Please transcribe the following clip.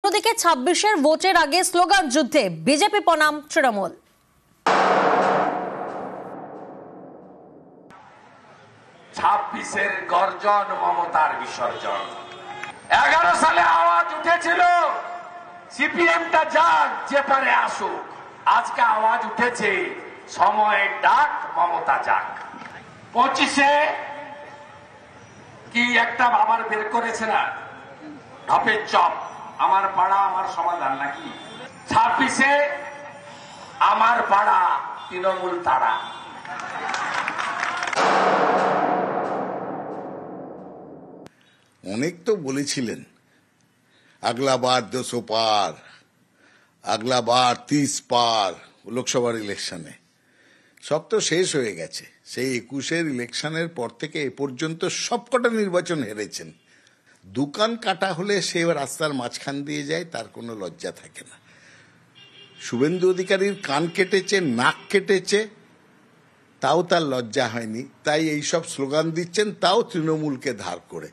অন্যদিকে 26-এর ভোটের আগে স্লোগান যুদ্ধে বিজেপি বনাম তৃণমূল। ছাব্বিশের গর্জন মমতার বিসর্জন। 11 সালে আওয়াজ উঠেছিল সিপিএমটা যাক যে পারে আসুক, আজকে আওয়াজ উঠেছে সময়ের ডাক মমতা যাক। 25-এ কি একটা আবার বের করেছে না ঢপের চপ, আমার পাড়া আমার সমাধান নাকি? 26-এ আমার পাড়া তৃণমূল তারা। অনেক তো বলেছিলেন আগলা বার 200 পার, আগলা বার 30 পার লোকসভার ইলেকশনে। সব তো শেষ হয়ে গেছে। সেই 21-এর ইলেকশনের পর থেকে এ পর্যন্ত সবকটা নির্বাচন হেরেছেন। দোকান কাটা হলে সে রাস্তার মাঝখান দিয়ে যায়, তার কোনো লজ্জা থাকে না। শুভেন্দু অধিকারীর কান কেটেছে, নাক কেটেছে, তাও তার লজ্জা হয়নি। তাই এইসব স্লোগান দিচ্ছেন, তাও তৃণমূলকে ধার করে।